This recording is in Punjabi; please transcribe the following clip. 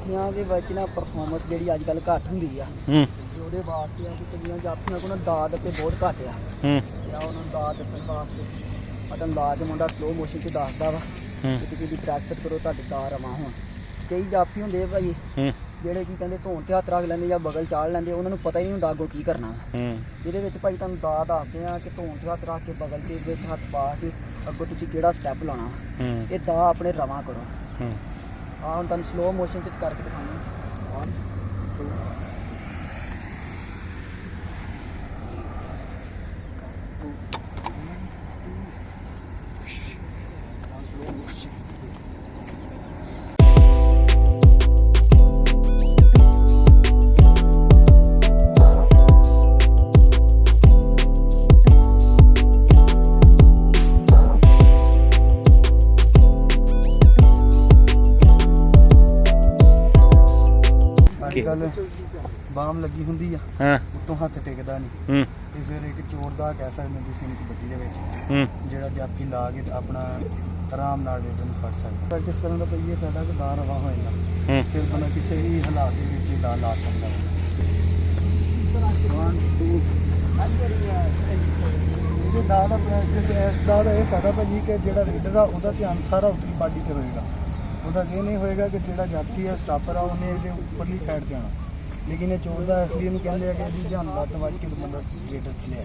ਜਾਫੀਆਂ ਦੇ ਵਿੱਚ ਨਾ ਪਰਫਾਰਮੈਂਸ ਜਿਹੜੀ ਅੱਜ ਕੱਲ੍ਹ ਘੱਟ ਹੁੰਦੀ ਆ ਹੂੰ ਤੇ ਉਹਦੇ ਵਾਸਤੇ ਆ ਕਿ ਕਈਆਂ ਜਾਫੀਆਂ ਕੋਲ ਨਾ ਦਾਦ ਤੇ ਬਹੁਤ ਘੱਟ ਆ ਹੂੰ ਜਾਂ ਉਹਨਾਂ ਨੂੰ ਦਾਦ ਦੱਸਣ ਵਾਸਤੇ ਪਤਾ ਅੰਦਾਜ਼ ਮੁੰਡਾ ਸਲੋ ਮੋਸ਼ਨ 'ਚ ਦੱਸਦਾ ਵਾ ਹੂੰ ਕਿ ਤੁਸੀਂ ਦੀ ਪ੍ਰੈਕਟਿਸ ਕਰੋ ਤੁਹਾਡੇ ਦਾ ਰਵਾਂ ਹੋਣ। ਕਈ ਜਾਫੀ ਹੁੰਦੇ ਆ ਭਾਈ ਹੂੰ ਜਿਹੜੇ ਕੀ ਕਹਿੰਦੇ ਧੋਣ ਤੇ ਹੱਥ ਰੱਖ ਲੈਂਦੇ ਜਾਂ ਬਗਲ ਚਾੜ ਲੈਂਦੇ, ਉਹਨਾਂ ਨੂੰ ਪਤਾ ਹੀ ਨਹੀਂ ਹੁੰਦਾ ਅੱਗੋਂ ਕੀ ਕਰਨਾ। ਹੂੰ ਜਿਹਦੇ ਵਿੱਚ ਭਾਈ ਤੁਹਾਨੂੰ ਦਾ ਦੱਸਦੇ ਆ ਕਿ ਧੋਣ ਤੇ ਹੱਥ ਰੱਖ ਕੇ ਬਗਲ ਦੇ ਵਿੱਚ ਹੱਥ ਪਾ ਕੇ ਅੱਗੋਂ ਤੁਸੀਂ ਕਿਹੜਾ ਸਟੈਪ ਲਾਉਣਾ। ਹੂੰ ਇਹ ਦਾ ਆਪਣੇ ਰਵਾਂ ਕਰੋ। ਹੂੰ ਆ ਹੁਣ ਤੁਹਾਨੂੰ ਸਲੋ ਮੋਸ਼ਨ 'ਚ ਕਰਕੇ ਦਿਖਾਉਂਦਾ। 1 2 ਸਲੋ ਮੋਸ਼ਨ। ਅੱਜ ਕੱਲ੍ਹ ਬਾਮ ਲੱਗੀ ਹੁੰਦੀ ਆ, ਹਾਂ ਉੱਤੋਂ ਹੱਥ ਟਿਕਦਾ ਨਹੀਂ ਹੂੰ ਤੇ ਫਿਰ ਇੱਕ ਚੋਰ ਦਾ ਕਹਿ ਸਕਦੇ ਹੋ ਤੁਸੀਂ ਕਬੱਡੀ ਦੇ ਵਿੱਚ, ਹੂੰ ਜਿਹੜਾ ਜਾਫੀ ਲਾ ਕੇ ਤੇ ਆਪਣਾ ਆਰਾਮ ਨਾਲ ਰੇਡਰ ਨੂੰ ਫੜ ਸਕਦਾ। ਪ੍ਰੈਕਟਿਸ ਕਰਨ ਦਾ ਪਈ ਇਹ ਫਾਇਦਾ ਕਿ ਦਾ ਰਵਾ ਹੋ ਜਾਂਦਾ, ਹੂੰ ਫਿਰ ਬੰਦਾ ਕਿਸੇ ਵੀ ਹਾਲਾਤ ਦੇ ਵਿੱਚ ਇਹ ਦਾ ਲਾ ਸਕਦਾ। 1 2 ਇਹਦੇ ਦਾ ਦਾ ਪ੍ਰੈਕਟਿਸ ਇਸ ਦਾ ਇਹ ਫਾਇਦਾ ਭਾਜੀ ਕਿ ਜਿਹੜਾ ਰੇਡਰ ਆ ਉਹਦਾ ਧਿਆਨ ਸਾਰਾ ਉੱਤਰੀ ਬਾਡੀ ਤੇ ਹੋਏਗਾ। ਉਹਦਾ ਇਹ ਨਹੀਂ ਹੋਏਗਾ ਕਿ ਜਿਹੜਾ ਜਾਫੀ ਆ ਸਟਾਪਰ ਆ ਉਹਨੇ ਇਹਦੇ ਉੱਪਰਲੀ ਸਾਈਡ ਤੇ ਆਉਣਾ, ਲੇਕਿਨ ਇਹ ਚੋਰ ਦਾ ਇਸ ਲਈ ਇਹਨੂੰ ਕਹਿੰਦੇ ਆ ਕਿ ਇਹਦੀ ਧਿਆਨ ਵੱਧ ਵੱਜ ਕੇ ਬੰਦਾ ਰੇਡਰ ਥੱਲੇ ਆ।